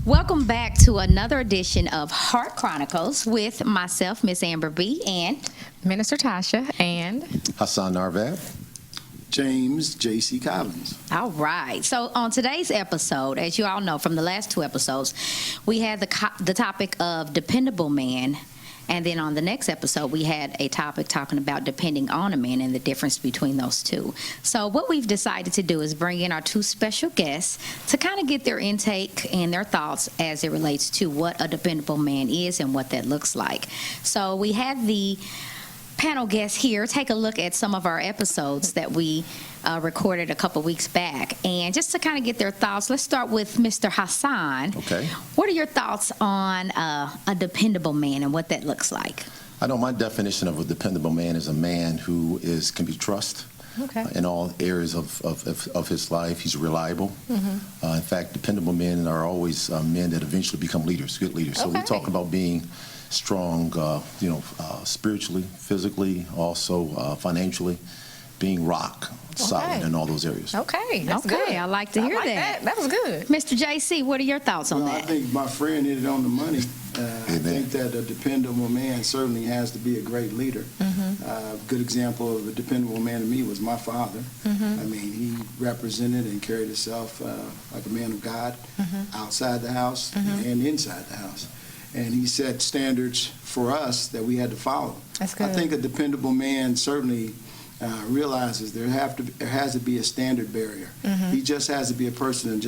Welcome back to another edition of Heart Chronicles with myself, Miss Amber B, and Minister Tasha and Hassan Narvad. James J.C. Collins. all right. So on today's episode, as you all know from the last two episodes, we had the topic of dependable man. And then on the next episode, we had a topic talking about depending on a man and the difference between those two. So what we've decided to do is bring in our two special guests to kind of get their intake and their thoughts as it relates to what a dependable man is and what that looks like. So we had the panel guests here take a look at some of our episodes that we recorded a couple weeks back, and just to kind of get their thoughts, let's start with Mr. Hassan. Okay. What are your thoughts on a dependable man and what that looks like? I know my definition of a dependable man is a man who can be trusted in all areas of his life. He's reliable. In fact, dependable men are always men that eventually become leaders, good leaders. So we talk about being strong, spiritually, physically, also financially, being rock solid in all those areas. Okay, that's good. I like to hear that. That was good. Mr. JC, what are your thoughts on Well, I that? think my friend hit it on the money. I think that a dependable man certainly has to be a great leader. A good example of a dependable man to me was my father. I mean, he represented and carried himself like a man of God outside the house and inside the house. And he set standards for us that we had to follow. That's good. I think a dependable man certainly realizes there has to be a standard barrier. He just has to be a person that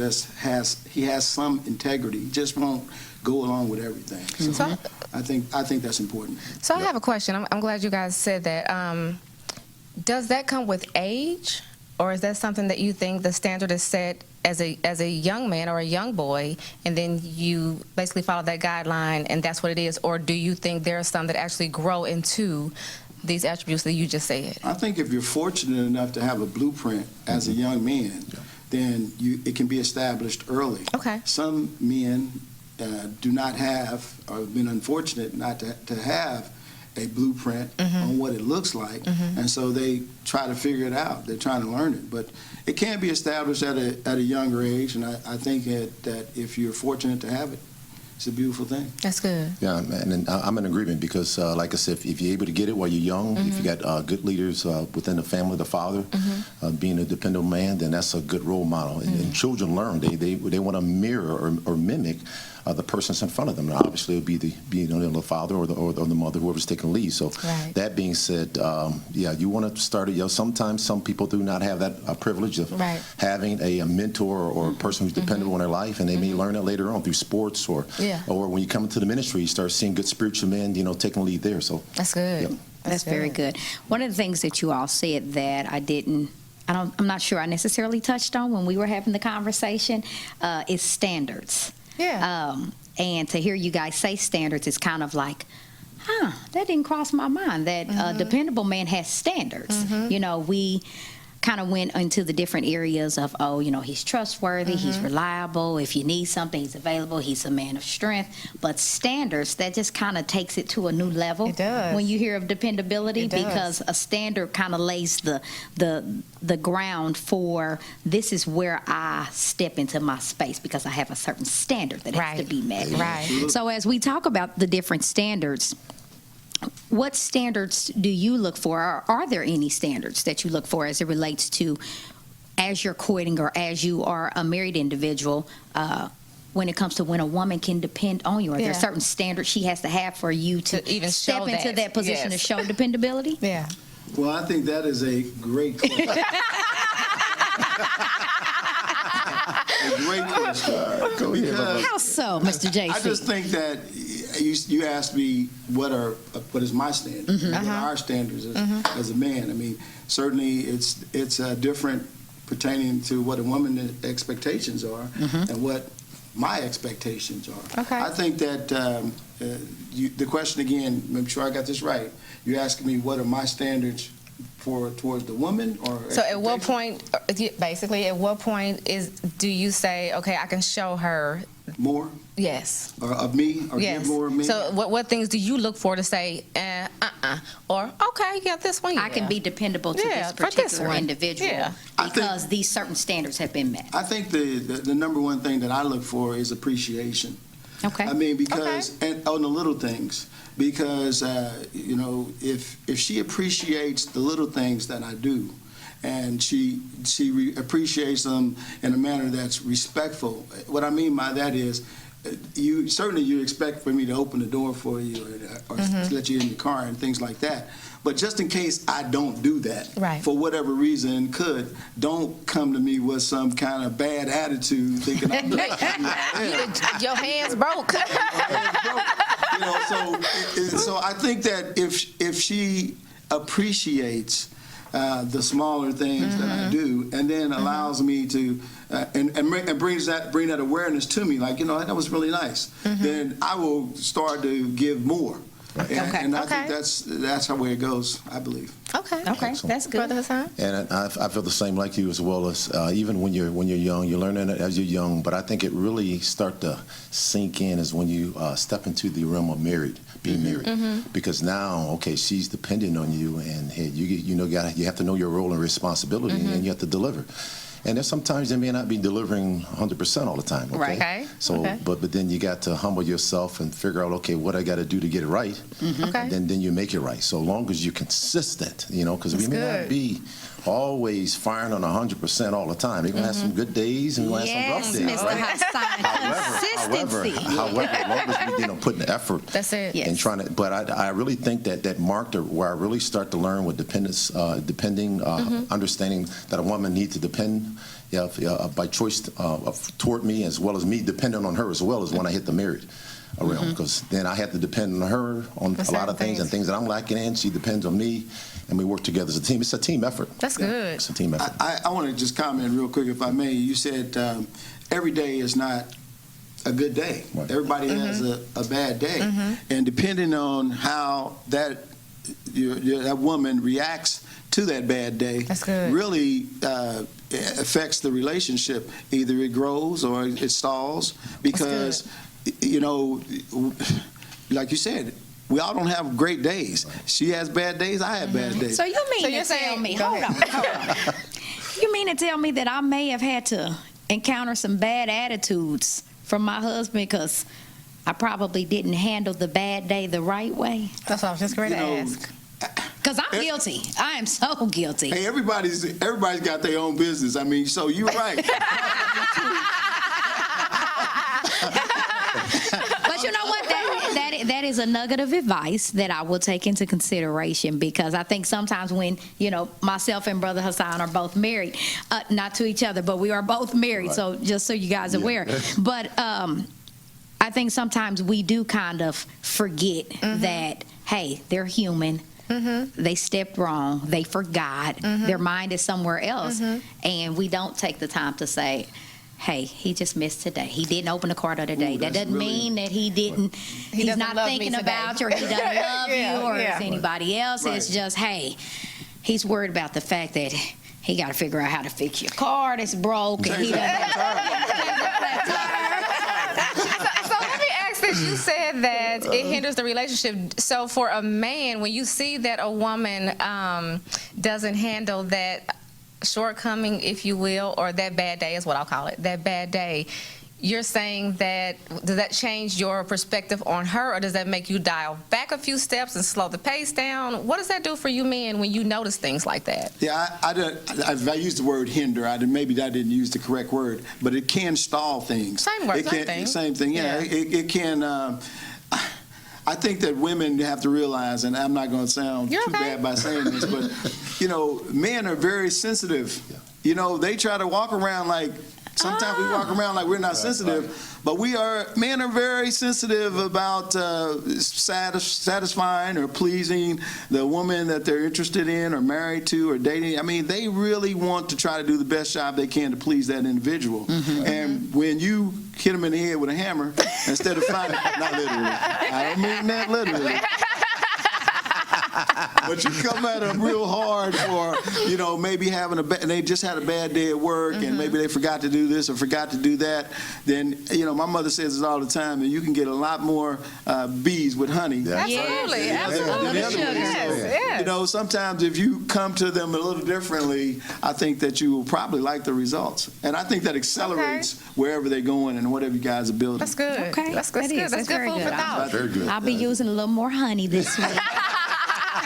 has some integrity. He just won't go along with everything. So I think that's important. So I have a question. I'm glad you guys said that. Does that come with age, or is that something that you think the standard is set as a young man or a young boy, and then you basically follow that guideline, and that's what it is? Or do you think there are some that actually grow into these attributes that you just said? I think if you're fortunate enough to have a blueprint as a young man, then it can be established early. Okay. Some men do not have, or have been unfortunate not to have a blueprint on what it looks like, and so they try to figure it out. They're trying to learn it, but it can be established at a younger age, and I think that if you're fortunate to have it, it's a beautiful thing. That's good. Yeah, and I'm in agreement because, like I said, if you're able to get it while you're young, if you got good leaders within the family, the father, being a dependable man, then that's a good role model. And children learn. They want to mirror or mimic the persons in front of them. Now, obviously, it would be the father or the mother, whoever's taking the lead. So that being said, you want to start it. Sometimes some people do not have that privilege of having a mentor or a person who's dependable in their life, and they may learn that later on through sports or when you come into the ministry, you start seeing good spiritual men, taking the lead there. So that's good. That's very good. One of the things that you all said that I'm not sure I necessarily touched on when we were having the conversation, is standards. Yeah. And to hear you guys say standards is kind of like, that didn't cross my mind, that a dependable man has standards. We kind of went into the different areas of, he's trustworthy, he's reliable, if you need something, he's available, he's a man of strength. But standards, that just kind of takes it to a new level. It does. When you hear of dependability, because a standard kind of lays the ground for, this is where I step into my space because I have a certain standard that has to be met. Right. So as we talk about the different standards, what standards do you look for, or are there any standards that you look for as it relates to, as you're courting or as you are a married individual, when it comes to when a woman can depend on you? Are there certain standards she has to have for you to even step into that position to show dependability? Yeah. Well, I think that is a great question. A great question. Because How so, Mr. JC? I just think that you asked me what is my standard, what are our standards as a man. I mean, certainly it's different pertaining to what a woman's expectations are and what my expectations are. Okay. I think that the question again, make sure I got this right. You're asking me what are my standards towards the woman, or so at what point, basically, at what point do you say, okay, I can show her more Yes. or of me or Yes. give more of me. So what things do you look for to say, or okay, yeah, this one, yeah. I can be dependable to Yeah, this for this particular one. individual Yeah. I think- because these certain standards have been met. I think the number one thing that I look for is appreciation. Okay. I mean, because and on the little things, because if she appreciates the little things that I do, and she appreciates them in a manner that's respectful. What I mean by that is, you expect for me to open the door for you or let you in the car and things like that. But just in case I don't do that, Right. for whatever reason, don't come to me with some kind of bad attitude, thinking I'm Your hands broke. So I think that if she appreciates the smaller things that I do, and then allows me to and bring that awareness to me, like that was really nice, then I will start to give more. And I think that's how way it goes, I believe. Okay. Excellent. That's good. Brother Hassan? And I feel the same like you, as well as even when you're young, you're learning it as you're young. But I think it really start to sink in is when you step into the realm of being married, because now, okay, she's dependent on you, and hey, you have to know your role and responsibility, and you have to deliver. And there's sometimes they may not be delivering 100% all the time. Okay. Right. Okay. So, Okay. but then you got to humble yourself and figure out, okay, what I got to do to get it right, Okay. and then you make it right. So long as you're consistent, because we That's may good. not be always firing on 100% all the time. You're gonna have some good days and we're gonna have some rough Yes, days. Mr. Right? Hassan. Consistency. However, as long as we putting the effort. That's it. Yes. And trying to, but I really think that marked where I really start to learn with understanding that a woman needs to depend by choice toward me, as well as me depending on her, as well as when I hit the married realm, because then I have to depend on her on a lot of things, and things that I'm lacking in. She depends on me, and we work together as a team. It's a team effort. That's good. It's a team effort. I want to just comment real quick, if I may. You said every day is not a good day. Right. Everybody has a bad day, and depending on how that woman reacts to that bad day, That's good. really affects the relationship. Either it grows or it stalls, because like you said, we all don't have great days. She has bad days, I have bad days. So you mean you're to tell saying- me, go hold on. You mean to tell me that I may have had to encounter some bad attitudes from my husband because I probably didn't handle the bad day the right way? That's what I was just going to You know, ask. Because I'm guilty. I am so guilty. Hey, everybody's got their own business. I mean, so you're right. But you know what? That is a nugget of advice that I will take into consideration, because I think sometimes when, myself and Brother Hassan are both married, not to each other, but we are both married. Right. So just so you guys are aware. But I think sometimes we do kind of forget that, hey, they're human. They stepped wrong. They forgot. Their mind is somewhere else. And we don't take the time to say, hey, he just missed today. He didn't open the car the other day. That that's doesn't really- mean that he didn't, he's doesn't not love me thinking today. about you, or he doesn't love Yeah, you, or yeah. it's anybody else. Right. It's just, hey, he's worried about the fact that he got to figure out how to fix your car that's broke. And he doesn't So let me ask this. You said that it hinders the relationship. So for a man, when you see that a woman doesn't handle that shortcoming, if you will, or that bad day is what I'll call it, that bad day, you're saying that, does that change your perspective on her, or does that make you dial back a few steps and slow the pace down? What does that do for you men when you notice things like that? Yeah, I used the word hinder. Maybe I didn't use the correct word, but it can stall things. Same word, It same can- thing. Same thing, yeah. Yeah. It can. I think that women have to realize, and I'm not going to sound You're too okay. bad by saying this, but men are very sensitive. They try to walk around like. Sometimes we walk around like we're not sensitive, but men are very sensitive about satisfying or pleasing the woman that they're interested in or married to or dating. I mean, they really want to try to do the best job they can to please that individual. And when you hit them in the head with a hammer, instead of finding, not literally, I don't mean that literally. but you come at them real hard for, maybe having they just had a bad day at work and maybe they forgot to do this or forgot to do that, then, my mother says this all the time, and you can get a lot more bees with honey. Absolutely, absolutely. Yes. Sometimes if you come to them a little differently, I think that you will probably like the results. And I think that accelerates wherever they're going and whatever you guys are building. That's good. Okay. That's good. That's good very food for good. thought. Very good. I'll be using a little more honey this week.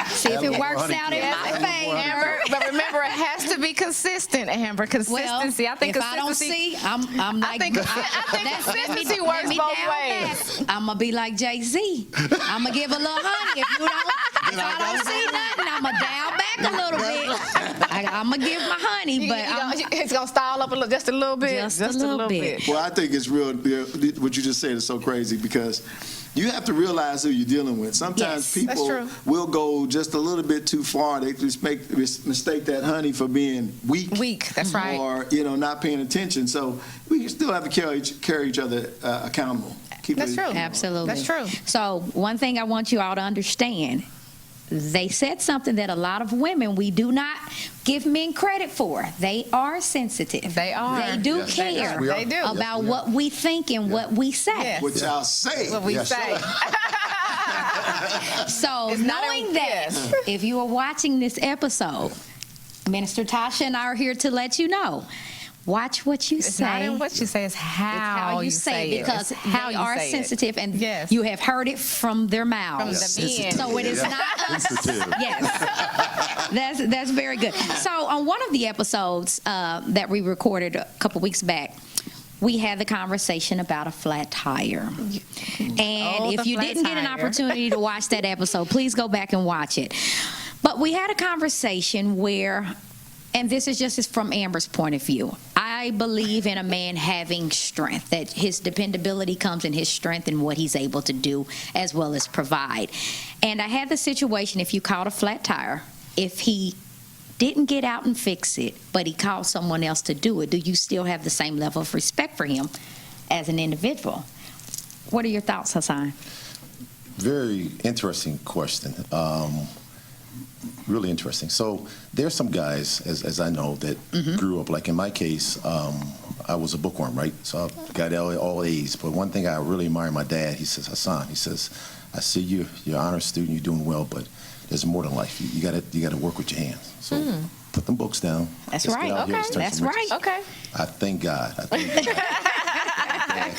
See if it works out in my favor. Amber, but remember, it has to be consistent, Amber. Consistency. Well, I think if I don't consistency. see, I'm like, I think consistency works both ways. I'm gonna be like Jay-Z. I'm gonna give a little honey. If I don't see nothing, I'm gonna dial back a little bit. I'm gonna give my honey, but It's gonna stall up just a little bit. Just a little bit. Well, I think it's real. What you just said is so crazy because you have to realize who you're dealing with. Sometimes Yes, people will go just a little bit too far. They just mistake that honey for being weak. Weak. That's right. Or not paying attention. So we still have to carry each other accountable. That's true. Absolutely. That's true. So one thing I want you all to understand, they said something that a lot of women, we do not give men credit for. They are sensitive. They are. They do Yes, care yes, we are. They do. about what we think and what we say. Yes. What y'all say. What we Yes. say. So It's not knowing that, yes. if you are watching this episode, Minister Tasha and I are here to let you know. Watch what you It's say. not in what you say, it's how you say it, because It's how they you are say it. sensitive, and Yes. you have heard it from their From mouths. the men. So it is Yeah. not us. Sensitive. Yes, that's very good. So on one of the episodes that we recorded a couple weeks back, we had the conversation about a flat tire. And if the you flat didn't get an tire. opportunity to watch that episode, please go back and watch it. But we had a conversation where, and this is just from Amber's point of view, I believe in a man having strength, that his dependability comes in his strength and what he's able to do as well as provide. And I had the situation, if you caught a flat tire, if he didn't get out and fix it, but he called someone else to do it, do you still have the same level of respect for him as an individual? What are your thoughts, Hassan? Very interesting question. Really interesting. So there's some guys, as I know, that grew up, like in my case, I was a bookworm, right? So I got all A's. But one thing I really admire my dad, he says, Hassan, he says, I see you're an honor student, you're doing well, but there's more than life. You gotta work with your hands. So put them books down. That's Let's right. get out here, Okay. let's turn That's some right. riches. Okay. I thank God.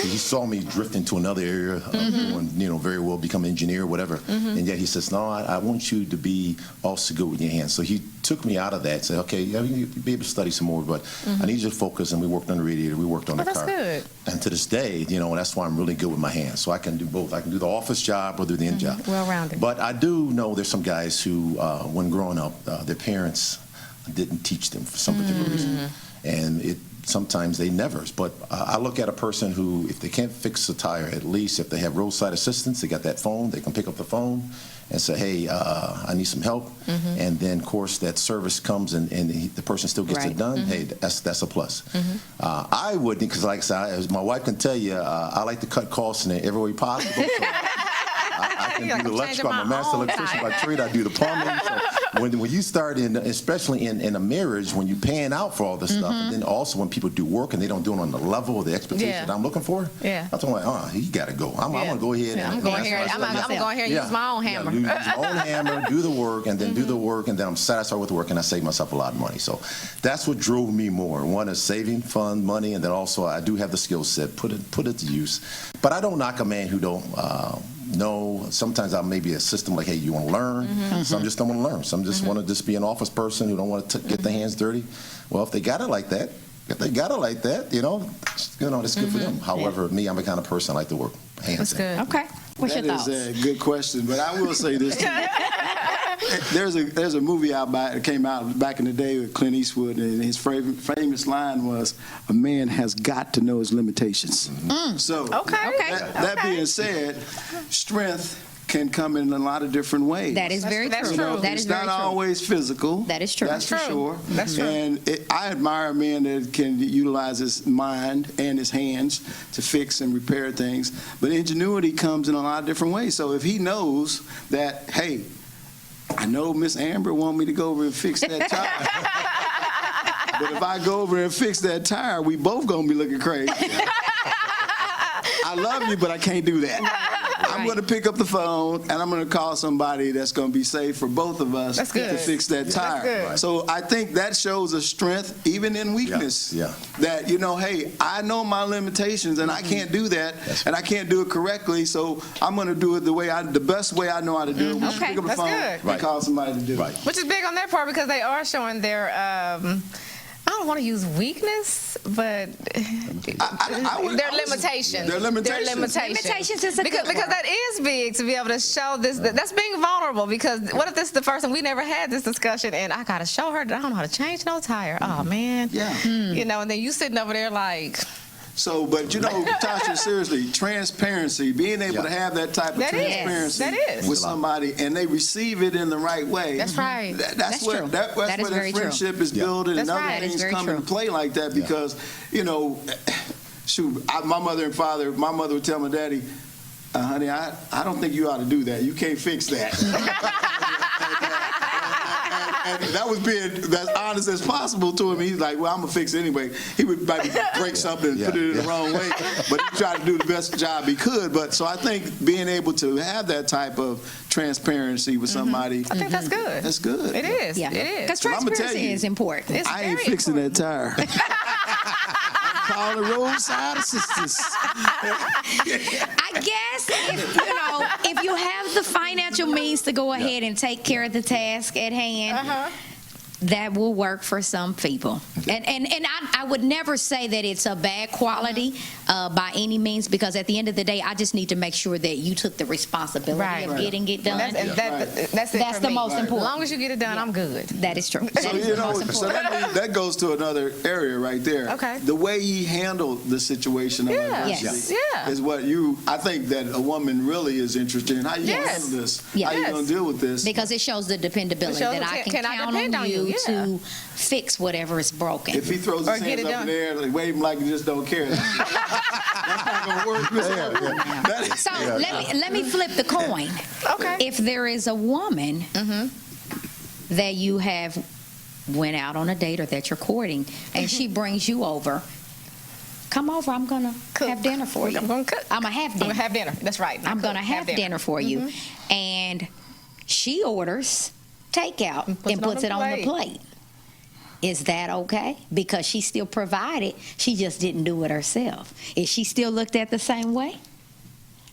He saw me drift into another area of doing, very well, become an engineer, whatever. And yet he says, no, I want you to be also good with your hands. So he took me out of that, said, okay, you'll be able to study some more, but I need you to focus. And we worked on the radiator, we worked on the That's car. good. And to this day, that's why I'm really good with my hands. So I can do both. I can do the office job or do the end job. Well-rounded. But I do know there's some guys who, when growing up, their parents didn't teach them for some particular reason. And sometimes they never. But I look at a person who, if they can't fix a tire, at least if they have roadside assistance, they got that phone, they can pick up the phone and say, hey, I need some help. And then, of course, that service comes and the person still gets it done. Hey, that's a plus. I wouldn't, because like I said, as my wife can tell you, I like to cut costs in every way possible. So I can do the electrical. I'm a master electrician by trade. I do the plumbing. So when you start especially in a marriage, when you're paying out for all this stuff, and then also when people do work and they don't do it on the level of the expectation that I'm looking for, I'm talking like, he got to go. I'm going to go ahead. I'm going here. I'm going here and use my own hammer. Use your own hammer, do the work, and then do the work, and then I'm satisfied with the work, and I save myself a lot of money. So that's what drove me more. One is saving fund money, and then also I do have the skill set, put it to use. But I don't knock a man who don't know. Sometimes I may be a system like, hey, you want to learn? Some just don't want to learn. Some just want to just be an office person who don't want to get their hands dirty. Well, if they got it like that, that's good for them. However, me, I'm the kind of person I like to work hands. That's good. Okay. What's your thoughts? That is a good question, but I will say this. There's a movie that came out back in the day with Clint Eastwood, and his famous line was, "A man has got to know his limitations." So, that being said, strength can come in a lot of different ways. That is very That's true. true. That is It's very not true. always physical. That is true. That's for sure. That's true. And I admire a man that can utilize his mind and his hands to fix and repair things. But ingenuity comes in a lot of different ways. So if he knows that, hey, I know Miss Amber want me to go over and fix that tire. But if I go over and fix that tire, we both gonna be looking crazy. I love you, but I can't do that. I'm going to pick up the phone and I'm going to call somebody that's going to be safe for both of us That's good. to fix that tire. good. So I think that shows a strength, even in weakness. Yeah. That, hey, I know my limitations and I can't do that and I can't do it correctly. So I'm going to do it the best way I know how to do it. Which is Okay, pick up the that's phone good. and Right. call somebody to do Right. it. Which is big on their part because they are showing their, I don't want to use weakness, but I would- their I would- limitations. Their limitations. Their limitations. Limitations is a because good word. that is big to be able to show this. That's being vulnerable because what if this is the first time we never had this discussion and I got to show her that I don't know how to change no tire. Oh, man. Yeah. And then you sitting over there like, So, but Tasha, seriously, transparency, being able to have that type of That is. transparency That is. with somebody and they receive it in the right way. that's right. That's true. That's That is where very the true. friendship is building and That's other right. That is things very come true. into play like that because, my mother and father, my mother would tell my daddy, honey, I don't think you ought to do that. You can't fix that. And that was being as honest as possible to him. He's like, well, I'm going to fix it anyway. He would maybe break something and put it in the wrong way, but he tried to do the best job he could. But so I think being able to have that type of transparency with somebody, I think that's good. that's good. It is. Yeah. It is. Because Well, I'ma tell transparency you, is important. It's I ain't very fixing important. that tire. Call the roadside assistance. I guess if you have the financial means to go ahead and take care of the task at hand, that will work for some people. And I would never say that it's a bad quality by any means, because at the end of the day, I just need to make sure that you took the responsibility Right. of getting it done. That's it That's for the me. most important. As long as you get it done, I'm good. That is true. So, That is the most so important. that goes to another area right there. Okay. The way he handled the situation of Yeah. adversity Yes. is what I think that a woman really is interested in. How you Yes. gonna handle this? Yes. How you gonna deal with this? Because it shows the dependability It shows that I can can I count depend on on you you? Yeah. to fix whatever is broken. If he throws Or his get hands it up in done. the air, like, wave him like you just don't care. That's not gonna work. That is- So let me flip the coin. Okay. If there is a woman that you have went out on a date or that you're courting, and she brings you over, come over, I'm gonna Cook. have dinner for you. I'm gonna cook. I'm gonna have I'm dinner. gonna have dinner. That's right. I'm gonna have dinner for you. And she orders takeout and puts it on the plate. Is that okay? Because she still provided, she just didn't do it herself. Is she still looked at the same way?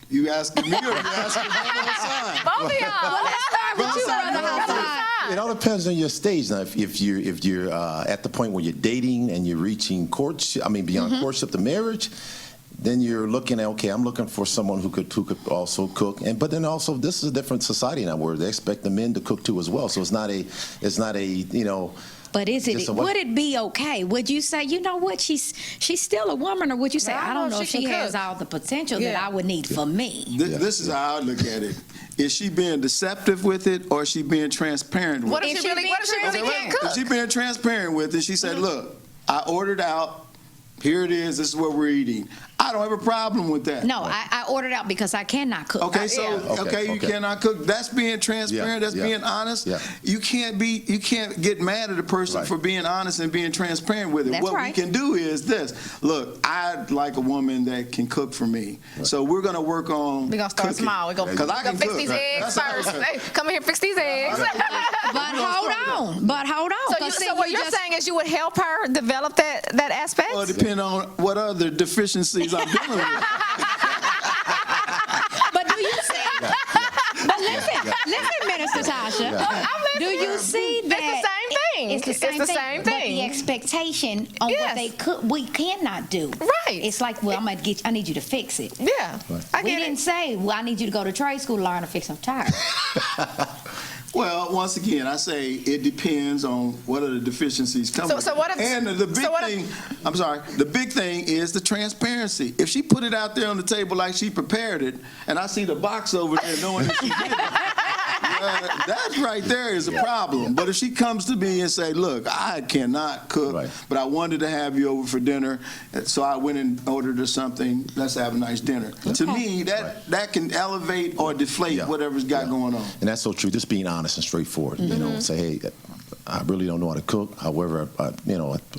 You asking me or you asking brother Hassan? Both of y'all. Well, let's start with you, Brother Brother Hassan. Hassan. It all depends on your stage. Now, if you're at the point where you're dating and you're reaching courtship, beyond courtship to marriage, then you're looking at, okay, I'm looking for someone who could also cook, but then also this is a different society now where they expect the men to cook too as well. So it's not a But Just a what? would it be okay? Would you say, you know what, she's still a woman, or would you say, I don't know if she has all the potential that I would need for me? This is how I look at it. Is she being deceptive with it, or is she being transparent with What it? if If she she really being can't If cook? she being transparent with it, she said, look, I ordered out, here it is, this is what we're eating. I don't have a problem with that. No, I ordered out because I cannot cook. Okay, so Okay. you cannot cook. That's being transparent. That's being honest. Yeah. You can't get mad at a person Right. for being honest and being transparent with it. That's what we right. can do is this. Look, I'd like a woman that can cook for me. So we're gonna work on. We're gonna start cooking. small. We're gonna 'Cause I can fix cook. these Right. eggs That's first. how- Hey, come in here, fix these eggs. But hold on. So what you're saying is you would help her develop that aspect? Well, it depends on what other deficiencies I'm dealing with. But do you see? But listen, Minister Tasha. Do you see that? It's the same thing. It's the same It's the thing. same But the thing. expectation on Yes. what they cook, we cannot do. Right. It's like, well, I need you to fix it. Yeah, I We get didn't it. say, well, I need you to go to trade school to learn to fix some tires. Well, once again, I say it depends on what are the deficiencies coming. So what if- and the big so what if- thing, I'm sorry, the big thing is the transparency. If she put it out there on the table like she prepared it, and I see the box over there knowing that she did it, that right there is a problem. But if she comes to me and say, look, I cannot cook, but I wanted to have you over for dinner, so I went and ordered her something, let's have a nice dinner. To me, that can elevate or deflate whatever's got going on. And that's so true. Just being honest and straightforward. You know, say, hey, I really don't know how to cook. However, I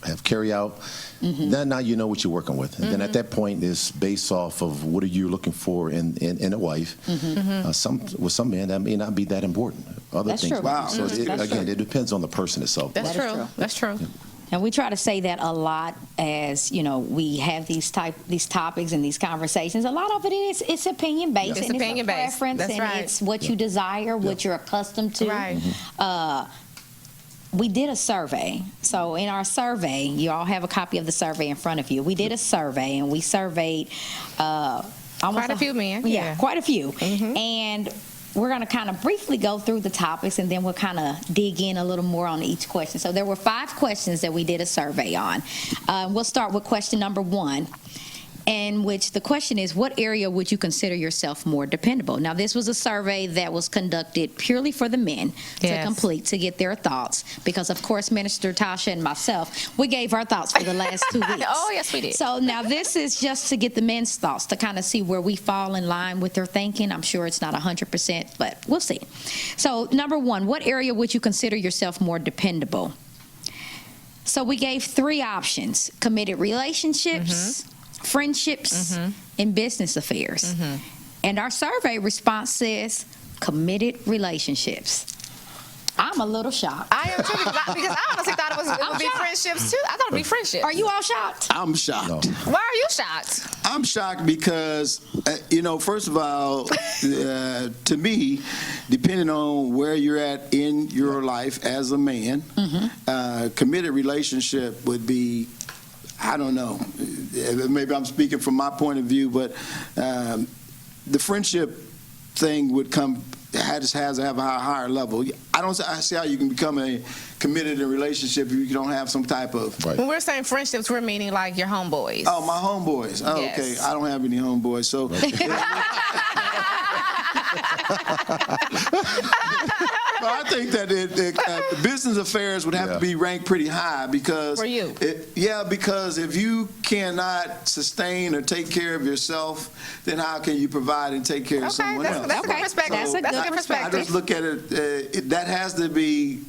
have carry out. Then now you know what you're working with. And then at that point, it's based off of what are you looking for in a wife. With some men, that may not be that important. Other That's things. true. Wow. So it depends on the person itself. That's true. That's true. Yeah. And we try to say that a lot as, we have these topics and these conversations. A lot of it is, it's opinion based. It's and opinion it's a based. preference. That's and right. it's what you desire, what you're accustomed to. Right. We did a survey. So in our survey, you all have a copy of the survey in front of you. We did a survey, and we surveyed almost Quite a few men. Yeah, quite a few. And we're going to kind of briefly go through the topics, and then we'll kind of dig in a little more on each question. So there were 5 questions that we did a survey on. We'll start with question number 1. In which the question is, what area would you consider yourself more dependable? Now, this was a survey that was conducted purely for the men to complete, to get their thoughts, because, of course, Minister Tasha and myself, we gave our thoughts for the last 2 weeks. Oh, yes, we did. So now this is just to get the men's thoughts, to kind of see where we fall in line with their thinking. I'm sure it's not 100%, but we'll see. So, number 1, what area would you consider yourself more dependable? So we gave 3 options: committed relationships, friendships, and business affairs. And our survey response says committed relationships. I'm a little shocked. I am too, because I honestly thought it would be friendships too. I thought it would be friendships. Are you all shocked? I'm shocked. No. Why are you shocked? I'm shocked because, first of all, to me, depending on where you're at in your life as a man, committed relationship would be, I don't know, maybe I'm speaking from my point of view, but the friendship thing would has to have a higher level. I see how you can become committed in a relationship if you don't have some type of. When we're saying friendships, we're meaning like your homeboys. Oh, my homeboys. Oh, Yes. okay. I don't have any homeboys, so. I think that business affairs would have to be ranked pretty high because. For you. Because if you cannot sustain or take care of yourself, then how can you provide and take care of someone else? That's a good perspective. That's a good That's a good perspective. I just look at it. That has to be.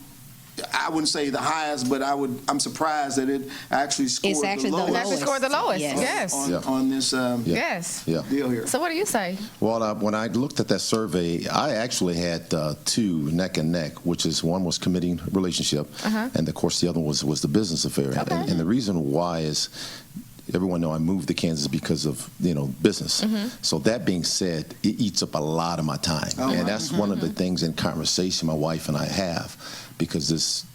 I wouldn't say the highest, but I'm surprised that it actually scored It's actually the the lowest. It actually scored the lowest. Yes. On this Yes. Yeah. deal here. So what do you say? Well, when I looked at that survey, I actually had 2 neck and neck, which is one was committing relationship, and of course the other was the business affair. Okay. And the reason why is, everyone know I moved to Kansas because of business. So that being said, it eats up a lot of my time, and that's one of the things in conversation my wife and I have, because this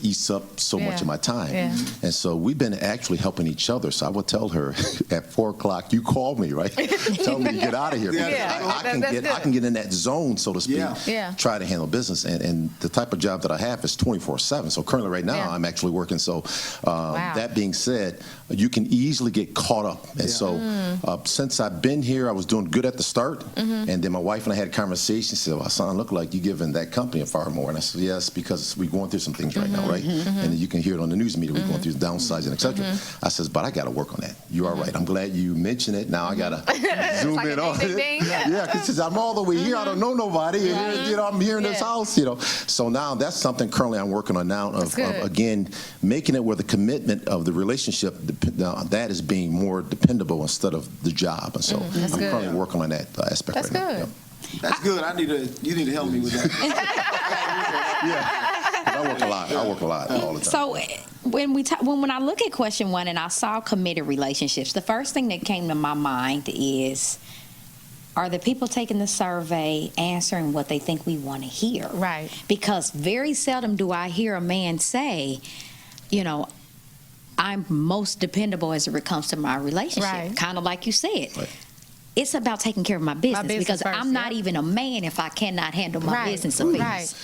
eats up so much of my time. And so we've been actually helping each other. So I would tell her at 4 o'clock, you call me, right? Tell me to get out of here. Because I can get in that zone, so to speak. Try to handle business, and the type of job that I have is 24/7. So currently, right now, I'm actually working. So that being said, you can easily get caught up. And so since I've been here, I was doing good at the start, and then my wife and I had a conversation. She said, well, son, look like you're giving that company a far more. And I said, yes, because we're going through some things right now, right? And you can hear it on the news media. We're going through the downsizing, et cetera. I says, but I got to work on that. You are right. I'm glad you mentioned it. Now I got to zoom in on it. Yeah, because I'm all the way here. I don't know nobody. And, I'm here in this house, So now that's something currently I'm working on now of again, making it where the commitment of the relationship, that is being more dependable instead of the job. And so I'm currently working on that aspect right now. That's good. That's good. You need to help me with that. I work a lot all the time. So when I look at question 1 and I saw committed relationships, the first thing that came to my mind is, are the people taking the survey answering what they think we want to hear? Right. Because very seldom do I hear a man say, I'm most dependable as it comes to my relationship. Right. Kind of like you said. Right. It's about taking care of my business, because first, I'm not even a man if I cannot handle my business affairs. Right.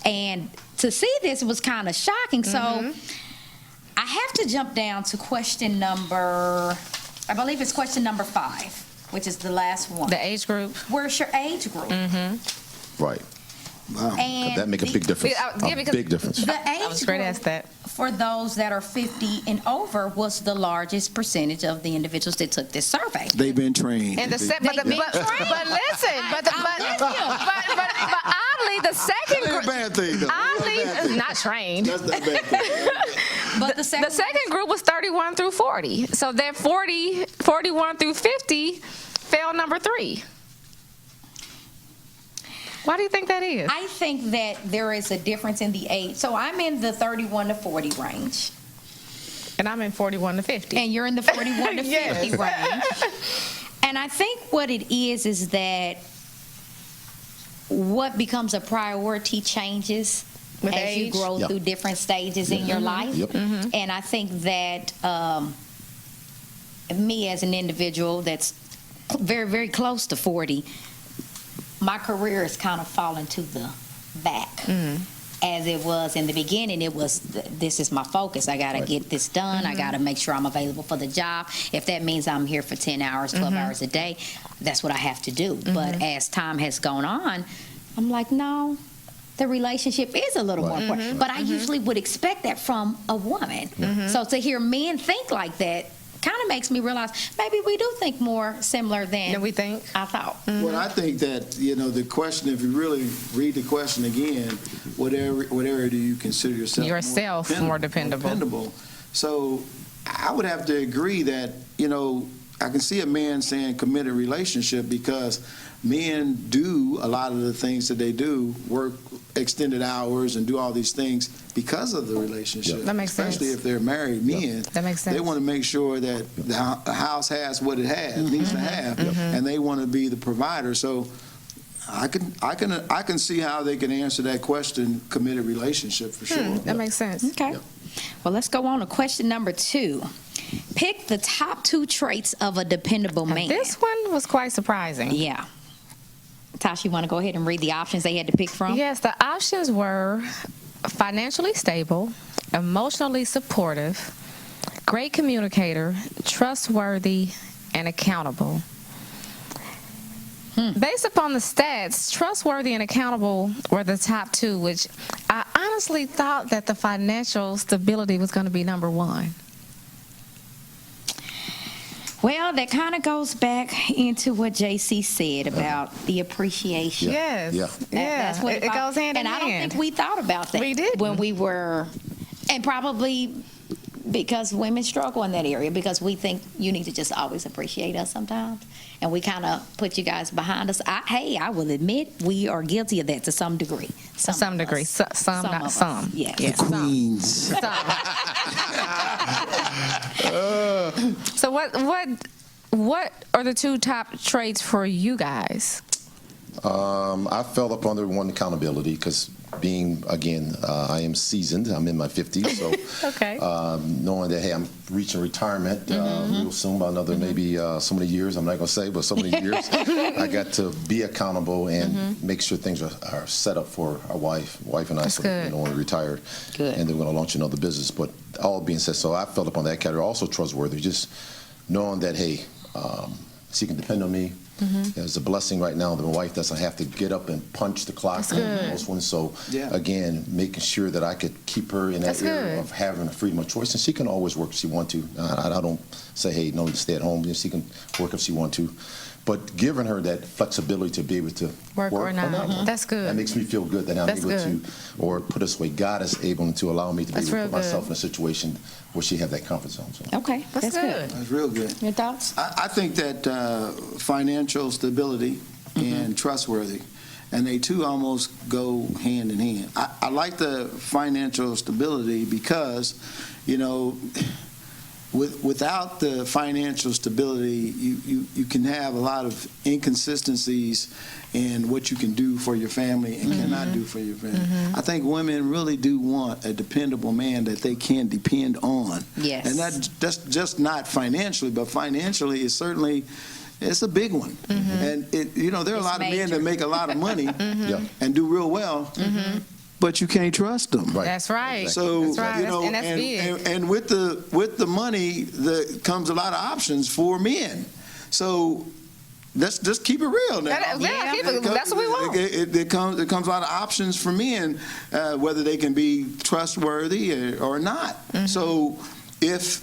And to see this was kind of shocking. So I have to jump down to question number, I believe it's question number 5, which is the last one. The age group. Where's your age group? Right. Wow. And That make a big difference. Yeah, A because- big difference. the I age was great to group ask that. for those that are 50 and over was the largest percentage of the individuals that took this survey. They've been trained. And but listen, but trained. oddly, the second That's not a bad thing, though. oddly not trained. That's not a bad thing. But The second group was 31 through 40. So that 41 through 50 fell number 3. Why do you think that is? I think that there is a difference in the age. So I'm in the 31 to 40 range, And I'm in 41 to 50. and you're in the 41 to 50 Yes. range. And I think what it is that what becomes a priority changes With as you age? grow Yep. through different stages in your life. Yep. And I think that me as an individual that's very, very close to 40, my career has kind of fallen to the back. As it was in the beginning, it was, this is my focus. I got to get this done. I got to make sure I'm available for the job. If that means I'm here for 10 hours, 12 hours a day, that's what I have to do. But as time has gone on, I'm like, no, the relationship is a little more important. But I usually would expect that from a woman. So to hear men think like that kind of makes me realize maybe we do think more similar than we think. I thought. Well, I think that, the question, if you really read the question again, what area do you consider yourself More dependable. So I would have to agree that, I can see a man saying committed relationship because men do a lot of the things that they do, work extended hours and do all these things because of the relationship. That makes sense. Especially if they're married men. That makes sense. They want to make sure that the house has what it needs to have, and they want to be the provider. So I can see how they can answer that question, committed relationship for sure. That makes sense. Okay. Well, let's go on to question number 2. Pick the top 2 traits of a dependable man. This one was quite surprising. Yeah. Tasha, you want to go ahead and read the options they had to pick from? Yes, the options were financially stable, emotionally supportive, great communicator, trustworthy, and accountable. Based upon the stats, trustworthy and accountable were the top 2, which I honestly thought that the financial stability was going to be number 1. Well, that kind of goes back into what JC said about the appreciation. Yes. Yeah. That's what it goes hand in and I don't hand. think we thought about that We didn't. when we were, and probably because women struggle in that area because we think you need to just always appreciate us sometimes, and we kind of put you guys behind us. I will admit we are guilty of that to some degree. To some of degree. us. Some, not of some. us. Yes. Yes, some. Queens. So what are the 2 top traits for you guys? I fell up under one, accountability, because being, again, I am seasoned. I'm in my 50s, so Okay. knowing that, hey, I'm reaching retirement real soon, about another maybe so many years, I'm not going to say, but so many years, I got to be accountable and make sure things are set up for our wife and I, That's so good. when we retire, Good. and then we're going to launch another business. But all being said, so I fell up on that category. Also trustworthy, just knowing that, hey, she can depend on me. It's a blessing right now that my wife doesn't have to get up and punch the clock. That's good. Most ones. So Yeah. again, making sure that I could keep her in that That's area good. of having a freedom of choice, and she can always work if she want to. I don't say, hey, no, stay at home. She can work if she want to, but giving her that flexibility to be able to Work or not. work. That's good. That makes me feel good that I'm That's able good. to, or put us away. God is able to allow me to be That's able to real put myself good. in a situation where she have that comfort zone. So. Okay, That's good. That's real good. Your thoughts? I think that financial stability and trustworthy, and they two almost go hand in hand. I like the financial stability because, without the financial stability, you can have a lot of inconsistencies in what you can do for your family and cannot do for your family. I think women really do want a dependable man that they can depend on. Yes. And that's just not financially, but financially it's certainly, it's a big one. And there are a It's lot of men major. that make a lot of money Yeah. and do real well, but you can't trust them. Right. That's right. So That's right. And that's big. and with the money, comes a lot of options for men. So let's just keep it real now. That's what we want. It comes a lot of options for men, whether they can be trustworthy or not. So if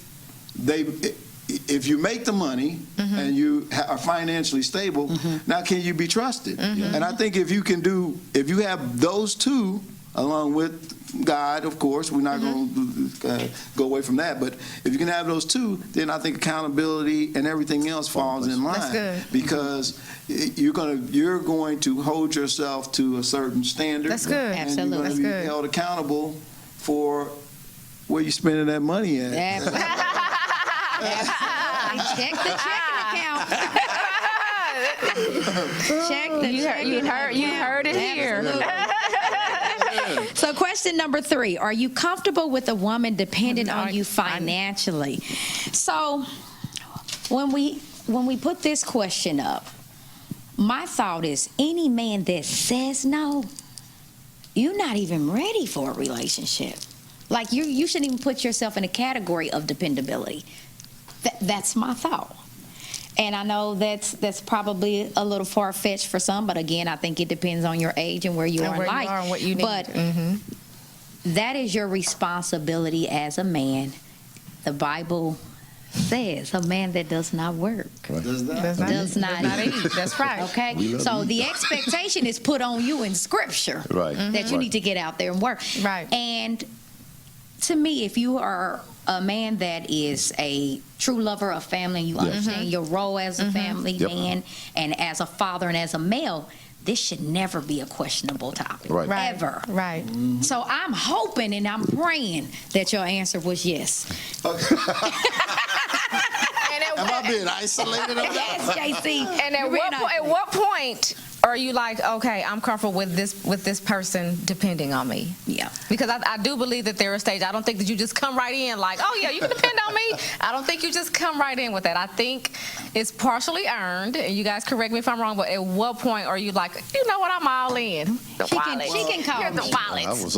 you make the money and you are financially stable, now can you be trusted? And I think if you have those two, along with God, of course, we're not going to go away from that. But if you can have those two, then I think accountability and everything else falls in line. That's good. Because you're going to hold yourself to a certain standard. That's good. And Absolutely. you're going to be held accountable for where you're spending that money at. Absolutely. Check the checking account. Check the checking account. You heard it here. So question number 3, are you comfortable with a woman dependent on you financially? So when we put this question up, my thought is any man that says no, you're not even ready for a relationship. Like you shouldn't even put yourself in a category of dependability. That's my thought. And I know that's probably a little far-fetched for some, but again, I think it depends on your age and where you are in life. And what you need. But that is your responsibility as a man. The Bible says a man that does not work Does not eat. That's right. Okay? So the expectation is put on you in Scripture that you need to get out there and work. Right. And to me, if you are a man that is a true lover of family and you understand your role as a family man and as a father and as a male, this should never be a questionable topic. Right. Ever. Right. So I'm hoping and I'm praying that your answer was yes. Am I being isolated on that? Yes, JC. And at what point are you like, okay, I'm comfortable with this person depending on me? Yeah. Because I do believe that there are stages. I don't think that you just come right in like, oh yeah, you can depend on me. I don't think you just come right in with that. I think it's partially earned, and you guys correct me if I'm wrong, but at what point are you like, you know what, I'm all in? She can call You're me. the wallet. I was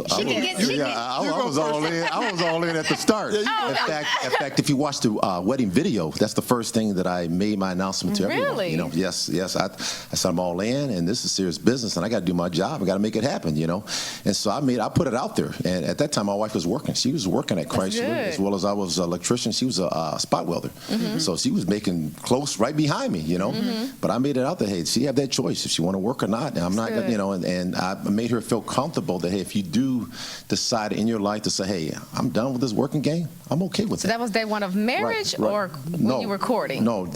all in. I was all in at the start. In fact, if you watch the wedding video, that's the first thing that I made my announcement to everyone. Really? You know, yes. I said I'm all in, and this is serious business, and I got to do my job. I got to make it happen. You know, and so I put it out there. And at that time, my wife was working. She was working at Chrysler as well as I was an electrician. She was a spot welder, so she was making close right behind me. You know, but I made it out there. Hey, she have that choice if she want to work or not. And I'm not, you know, and I made her feel comfortable that hey, if you do decide in your life to say, hey, I'm done with this working game, I'm okay with So that was day one of marriage, Right. or when you were courting? No,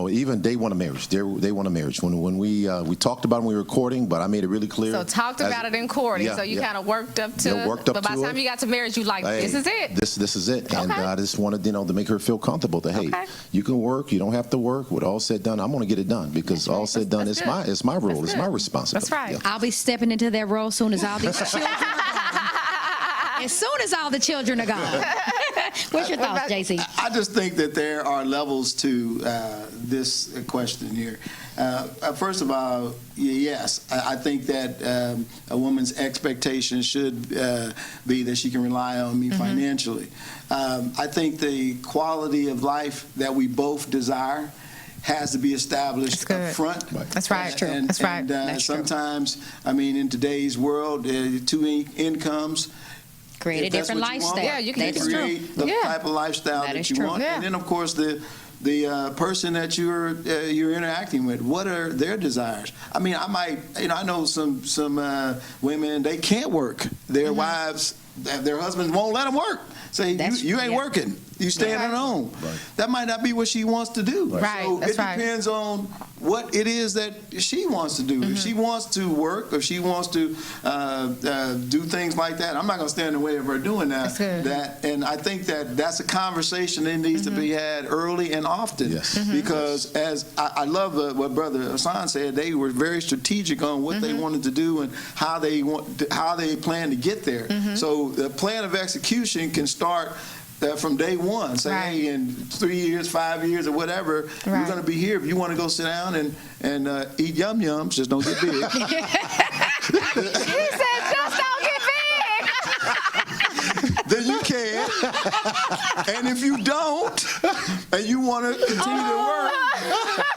even day one of marriage. Day one of marriage. When we talked about it when we were courting, but I made it really clear. So talked about it in courting. So you kind of worked up to it. But by the time you got to marriage, you like, this is it. This is it. Okay. And I just wanted, to make her feel comfortable that hey, you can work, you don't have to work. With all said done, I'm going to get it done because all said done, it's my role, it's my responsibility. That's right. Yeah. I'll be stepping into that role as soon as all these children are gone. As soon as all the children are gone. What's your thoughts, JC? I just think that there are levels to this question here. First of all, yes, I think that a woman's expectation should be that she can rely on me financially. I think the quality of life that we both desire has to be established up front. That's right. True. That's right. And sometimes, I mean, in today's world, two incomes Create a different lifestyle. Yeah, you can create the type of lifestyle that you want. Yeah. And then, of course, the person that you're interacting with, what are their desires? I mean, I know some women, they can't work. Their wives, their husbands won't let them work. Say, you ain't working. You staying at home. Right. That might not be what she wants to do. Right. So it depends on what it is that she wants to do. If she wants to work, if she wants to do things like that, I'm not going to stand in the way of her doing that. And I think that's a conversation that needs to be had early and often. Yes. Because as I love what Brother Hassan said, they were very strategic on what they wanted to do and how they plan to get there. So the plan of execution can start from day one. Say, hey, in 3 years, 5 years, or whatever, you're going to be here. If you want to go sit down and eat yum-yums, just don't get big. He said, just don't get big. Then you can. And if you don't, and you want to continue to work,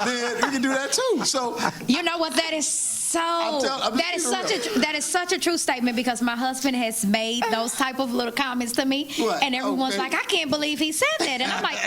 then we can do that too. So You know what? That is so. I'm That is such a true statement, because my husband has made those type of little comments to me, Right. and everyone's Okay. like, "I can't believe he said that," and I'm like,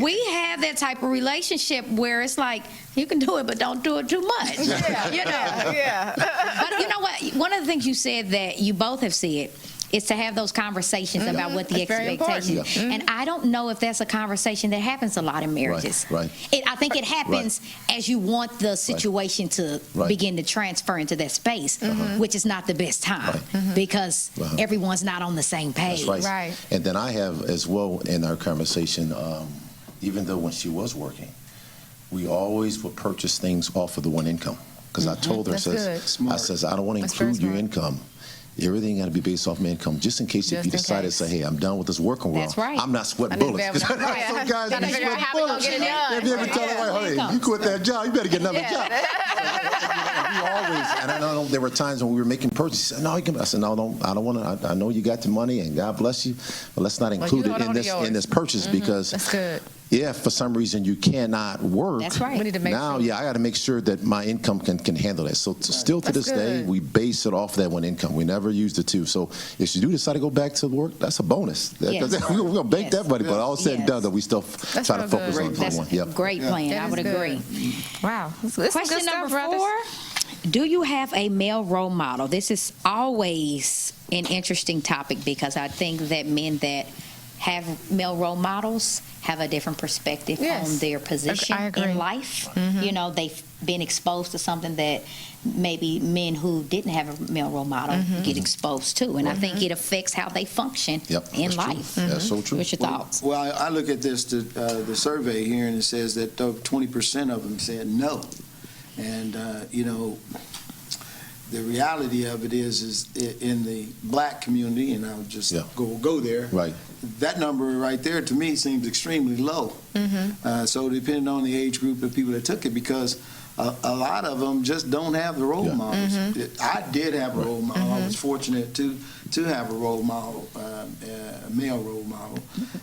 "We have that type of relationship where it's like you can do it, but don't do it too much." You know. Yeah. But you know what? One of the things you said that you both have said is to have those conversations about what the That's very important. expectations. And I don't know if that's a conversation that happens a lot in marriages. right. I think it happens as you want the situation to Right. begin to transfer into that space, which is not the best time because everyone's not on the same page. That's right. Right. And then I have as well in our conversation, even though when she was working, we always would purchase things off of the one income. Because I told her, That's good. I Smart. says, I don't want to That's very include your smart. income. Everything got to be based off my income, just in case if Just you in decide to case. say, hey, I'm done with this working world. That's right. I'm not sweating I need to bullets. be able to- Because some guys Gotta be figure out sweating how we gonna bullets. get it done. They be able to tell them, hey, you quit that job, you better get another job. We always, and I know there were times when we were making purchases. No, you can. I said, no, I don't want to. I know you got the money, and God bless you, but let's not include hold it on to in yours. this purchase because That's good. if for some reason you cannot work, That's right. We need to make now, sure. I got to make sure that my income can handle that. So still to That's this day, good. we base it off that one income. We never use the two. So if you do decide to go back to work, that's a bonus. Yes. We're going to bank Yes. that money, but all said and Yes. done, that we still That's try to real focus good. on That's one. a Yep. great plan. That I is would good. agree. Wow. This is Question good stuff, number brothers. 4. Do you have a male role model? This is always an interesting topic because I think that men that have male role models have a different perspective Yes. on their position I agree. in life. You know, they've been exposed to something that maybe men who didn't have a male role model get exposed to. And I think it affects how they function Yep, in that's true. life. That's so true. What's your thoughts? Well, I look at this, the survey here, and it says that 20% of them said no. And, the reality of it is in the black community, and I'll just Yeah. go there. Right. That number right there, to me, seems extremely low. So depending on the age group of people that took it, because a lot of them just don't have the role Yeah. models. I did have a role model. I was fortunate to have a role model, a male role model.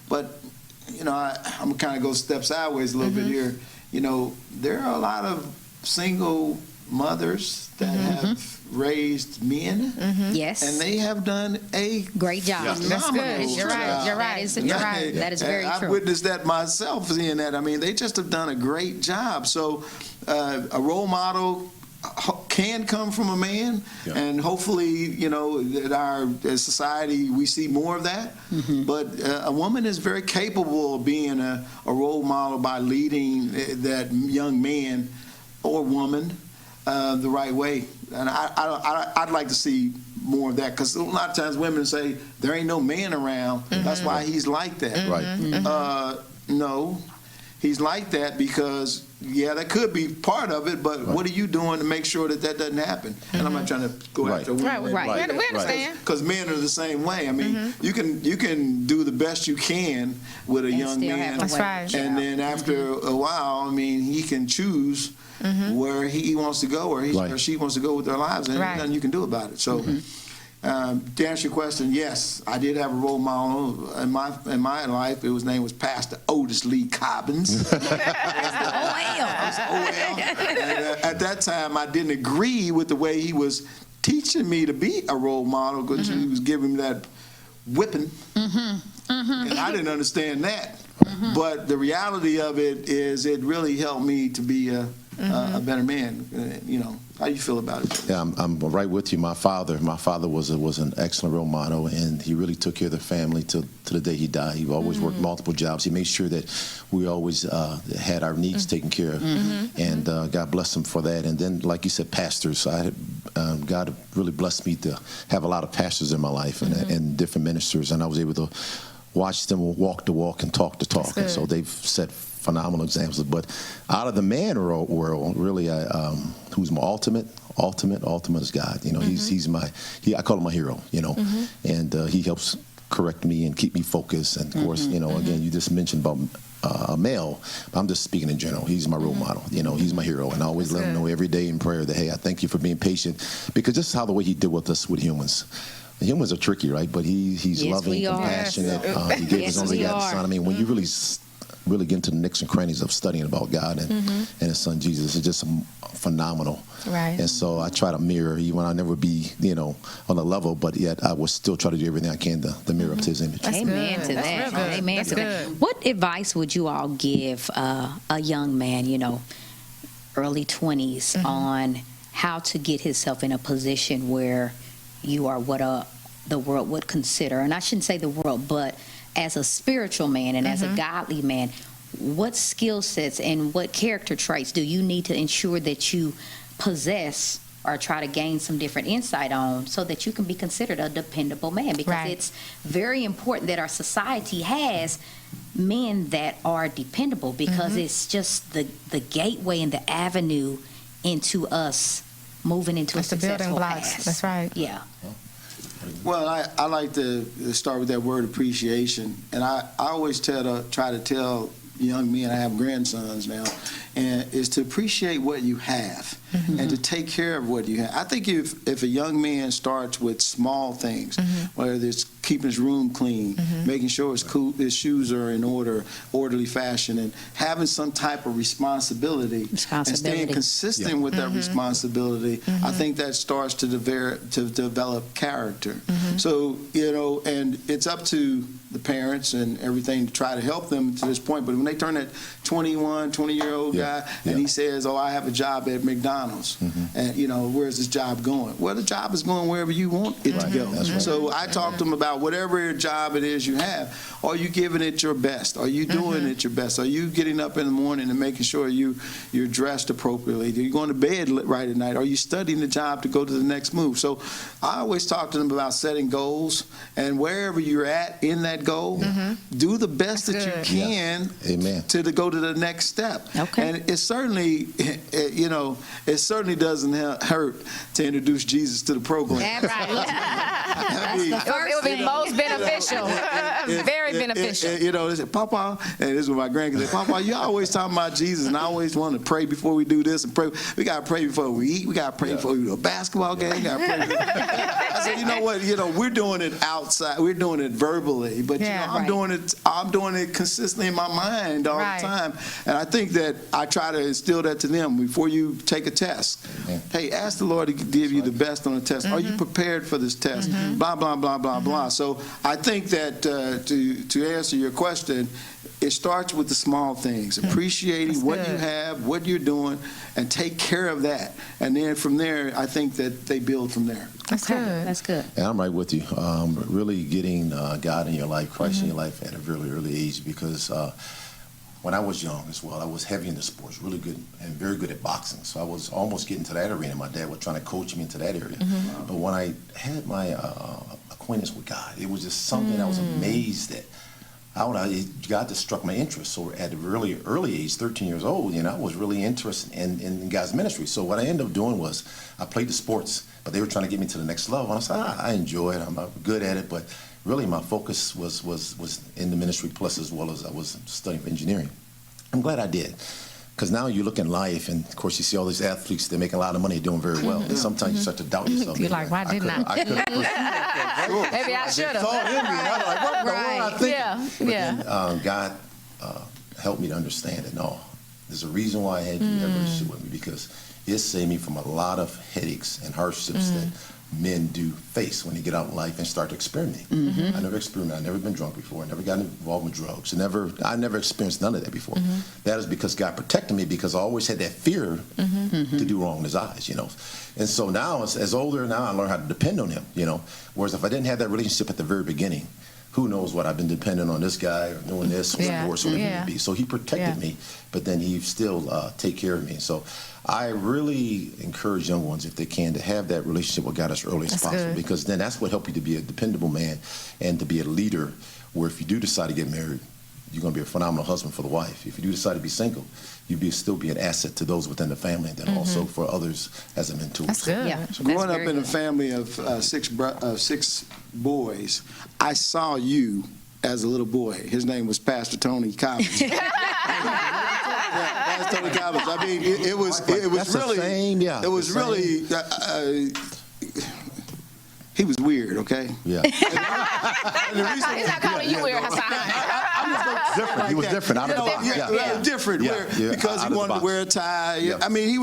But, I'm going to kind of go step sideways a little bit here. There are a lot of single mothers that have raised men, Yes. and they have done a Great job. Yeah. That's good. You're right. job. You're right. You're right. That is very I've true. witnessed that myself, seeing that. I mean, they just have done a great job. So, a role model can come from a man, Yeah. and hopefully, that our as society we see more of that. But a woman is very capable of being a role model by leading that young man or woman the right way. And I'd like to see more of that, because a lot of times women say there ain't no man around. That's why he's like that. Right. No, he's like that because that could be part of it. But what are you doing to make sure that doesn't happen? And I'm not trying to go Right. after women. Right. We understand. Because men are the same way. I mean, you can do the best you can with a And young still man, have That's a way right. to and then after a while, I mean, he can choose where he wants to go, or he Right. or she wants to go with their lives, and Right. there's nothing you can do about it. So, to answer your question, yes, I did have a role model in my life. His name was Pastor Otis Lee Cobbins. Oh, And, at that time, I didn't agree with the way he was teaching me to be a role model, because he was giving me that whipping, and I didn't understand that. But the reality of it is, it really helped me to be a better man. How do you feel about it? Yeah, I'm right with you. My father was an excellent role model, and he really took care of the family to the day he died. He always worked multiple jobs. He made sure that we always had our needs taken care of, and God bless him for that. And then, like you said, pastors. God really blessed me to have a lot of pastors in my life and different ministers, and I was able to watch them walk the walk and talk the talk. And so they've set phenomenal examples. But out of the man world, really, who's my ultimate is God. He's I call him my hero. And he helps correct me and keep me focused. And of course, again, you just mentioned about a male. I'm just speaking in general. He's my role model. He's my hero, and I always let him know every day in prayer that, hey, I thank you for being patient, because this is how the way he did with us with humans. The humans are tricky, right? But he's Yes, loving, we are. compassionate. Yes. He gave Yes, his only we begotten are. son. I mean, when you really really get into the nicks and crannies of studying about God and His Son Jesus. It's just phenomenal. Right. And so I try to mirror, even when I'll never be, on a level, but yet I will still try to do everything I can to mirror up to His image. That's Amen good. to That's that. real good. Amen That's to that. good. What advice would you all give a young man, early 20s, on how to get himself in a position where you are what the world would consider, and I shouldn't say the world, but as a spiritual man and as a godly man, what skill sets and what character traits do you need to ensure that you possess or try to gain some different insight on so that you can be considered a dependable man? Because Right. it's very important that our society has men that are dependable, because it's just the gateway and the avenue into us moving into It's a the building successful blocks. past. That's right. Yeah. Well, I like to start with that word appreciation, and I always try to tell young men, I have grandsons now, and is to appreciate what you have and to take care of what you have. I think if a young man starts with small things, whether it's keeping his room clean, making sure his shoes are in orderly fashion, and having some type of responsibility. And staying consistent with that responsibility, I think that starts to develop character. So, and it's up to the parents and everything to try to help them to this point. But when they turn that 20-year-old guy and he says, "Oh, I have a job at McDonald's," and where's this job going? Well, the job is going wherever you want it to go. That's right. So I talk to them about whatever job it is you have. Are you giving it your best? Are you doing it your best? Are you getting up in the morning and making sure you're dressed appropriately? Are you going to bed right at night? Are you studying the job to go to the next move? So I always talk to them about setting goals, and wherever you're at in that goal, do the best that you can Amen. to go to the next step. Okay. And it certainly, it certainly doesn't hurt to introduce Jesus to the program. That's right. I mean, It would be most beneficial. Very beneficial. They say, "Papa," and this is what my grandkids say, "Papa, you always talking about Jesus, and I always want to pray before we do this and pray. We got to pray before we eat. We got to pray before we do a basketball game. We got to pray." I said, "You know what? We're doing it outside. We're doing it verbally, but I'm doing it consistently in my mind all the time. And I think that I try to instill that to them before you take a test. Hey, ask the Lord to give you the best on the test. Are you prepared for this test? Blah blah blah blah blah." So I think that to answer your question, it starts with the small things, appreciating what you have, what you're doing, and take care of that. And then from there, I think that they build from there. That's good. That's good. And I'm right with you. Really getting God in your life, Christ in your life at a really early age, because when I was young as well, I was heavy into sports, really good and very good at boxing. So I was almost getting to that arena. My dad was trying to coach me into that area. But when I had my acquaintance with God, it was just something I was amazed at. God just struck my interest. So at a really early age, 13 years old, I was really interested in God's ministry. So what I ended up doing was I played the sports, but they were trying to get me to the next level. And I said, I enjoy it. I'm good at it. But really my focus was in the ministry, plus as well as I was studying for engineering. I'm glad I did. Because now you look in life, and of course you see all these athletes, they're making a lot of money, doing very well. And sometimes you start to doubt yourself. You're like, why didn't I? I could have pursued that. Maybe I should have. Saw him, and I was like, what am I thinking? Yeah. Then, God helped me to understand that, no, there's a reason why I had you have a relationship with me, because it saved me from a lot of headaches and hardships that men do face when they get out in life and start to experiment. I never experimented. I've never been drunk before. I never got involved with drugs. I never experienced none of that before. That is because God protected me, because I always had that fear to do wrong in His eyes, And so now, as older, now I learn how to depend on Him, Whereas if I didn't have that relationship at the very beginning, who knows what I've been dependent on this guy or doing this or divorce or whatever it may be. So He protected me, but then He still take care of me. So I really encourage young ones, if they can, to have that relationship with God as early as possible, because then that's what helps you to be a dependable man and to be a leader, where if you do decide to get married, you're going to be a phenomenal husband for the wife. If you do decide to be single, you'll still be an asset to those within the family, and then also for others as a mentor. That's good. Yeah. So growing up in a family of six boys, I saw you as a little boy. His name was Pastor Tony Collins. Pastor Tony Collins. I mean, it was really. He was weird, okay? Yeah. He's not calling you weird, Hassan. Different. He was different. Out of the box. Different. Because Out he of the wanted to box. wear a tie. Yeah. I mean, he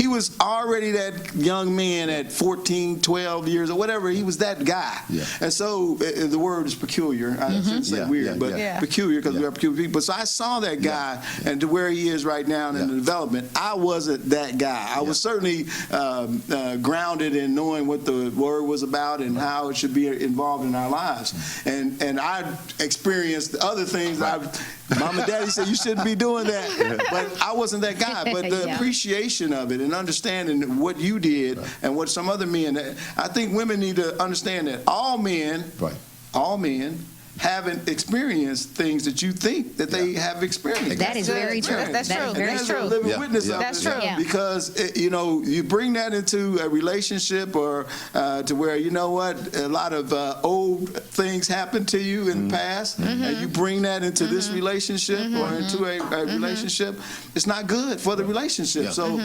was already that young man at 14, 12 years or whatever. He was that guy. Yeah. And so the word is peculiar. I shouldn't say Yeah, weird, yeah, but yeah. peculiar because Yeah. we are peculiar people. So I saw that guy and to where he is right now in Yeah. the development. I wasn't that guy. I was certainly grounded in knowing what the word was about and how it should be involved in our lives. And I experienced other things. Mom and Daddy said you shouldn't be doing that, but I wasn't that guy. But the Yeah. appreciation of it and understanding what you did and what some other men. I think women need to understand that all men haven't experienced things that you think that they have experienced. That is very true. That's That true. is very That's true. a living Yeah. witness Yeah. of That's it. true. Yeah. Because you bring that into a relationship or to where you know what a lot of old things happened to you in the past, and you bring that into this relationship or into a relationship. It's not good for the relationship. Yeah. So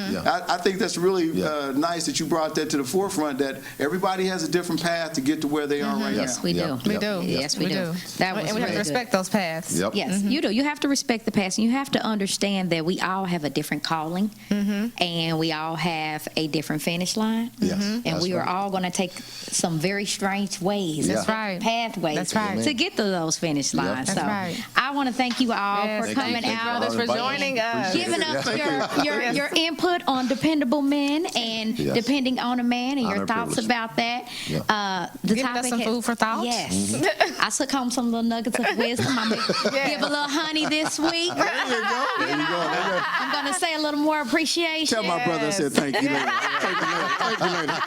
I think that's really nice that you brought that to the forefront. That everybody has a different path to get to where they are right Yes, now. we do. Yeah. We do. Yes, we do. That was And we have to really respect those paths. Yep. Yes, you do. You have to respect the past, and you have to understand that we all have a different calling, and we all have a different finish line. Yes, And that's we are right. all going to take some very strange ways, That's right. pathways, That's right. to get to those finish lines. That's so right. I want to thank you all Yes, for thank coming you, out, brothers, for joining us. giving us your input on dependable men and Yes. depending on a man, and Honor your and thoughts privilege. about that. Yeah. The Giving us topic some has- food for thought. Yes, I took home some little nuggets of wisdom. I'm gonna give a little honey this week. There you go. There you go. I'm going to say a little more appreciation. Tell my brother I said thank you later. Thank you later. Thank you later.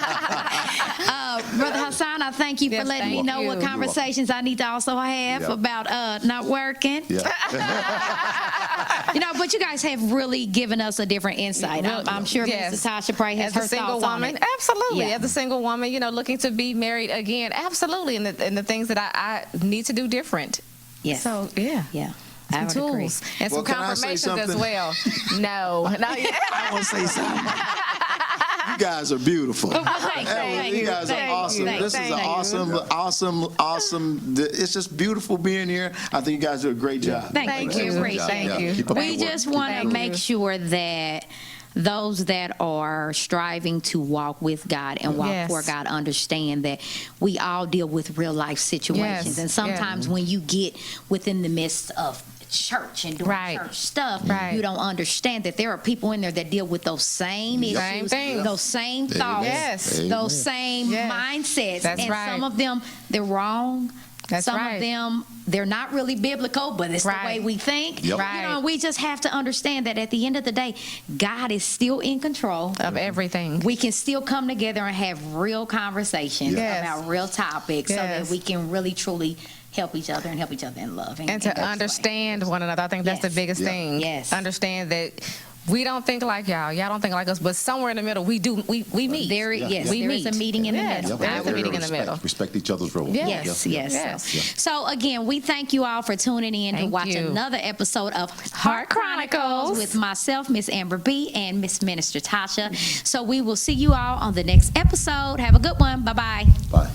Brother Hassan, I thank you for Yes, letting me thank know you. what You're conversations I need to also have Yeah. about not working. Yeah. But you guys have really given us a different insight. I'm sure Yes. Mrs. Tasha probably has As her a single thoughts on woman, it. absolutely. Yeah. As a single woman, looking to be married again, absolutely. And the things that I need to do different. Yes. So, yeah. Yeah. I Some would agree. tools and Well, some can I say confirmations as something? well. No. I want to say something. You guys are beautiful. Thank You you. guys are Thank awesome. you. This is Thank an you. awesome. It's just beautiful being here. I think you guys do a great job. Thank you. Appreciate Thank it. you. Keep up We the work. just want to Thank make you. sure that those that are striving to walk with God and walk Yes. for God understand that we all deal with real life situations. Yes. And sometimes when you get within the midst of church and doing Right. church stuff, Right. you don't understand that there are people in there that deal with those same Yep. Same issues, things. those same thoughts, Yes. those same Yes. mindsets. That's and right. some of them, they're wrong. That's Some right. of them, they're not really biblical, but it's Right. the way we think. Yep. Right. We just have to understand that at the end of the day, God is still in control. Of everything. We can still come together and have real conversations Yes. about real topics so that Yes. we can really, truly help each other and help each other in love. And to understand one another. I think that's the Yes. biggest Yeah. thing. Yes. Understand that we don't think like y'all. Y'all don't think like us, but somewhere in the middle, we do. We meet. There, yes, We there is a meet. meeting in the Yes. middle. There's a meeting in the Respect. middle. Respect each other's role. Yes, yes. Yes. So again, we thank you all for tuning in to Thank watch you. another episode of Heart Chronicles with myself, Miss Amber B, and Miss Minister Tasha. So we will see you all on the next episode. Have a good one. Bye-bye. Bye.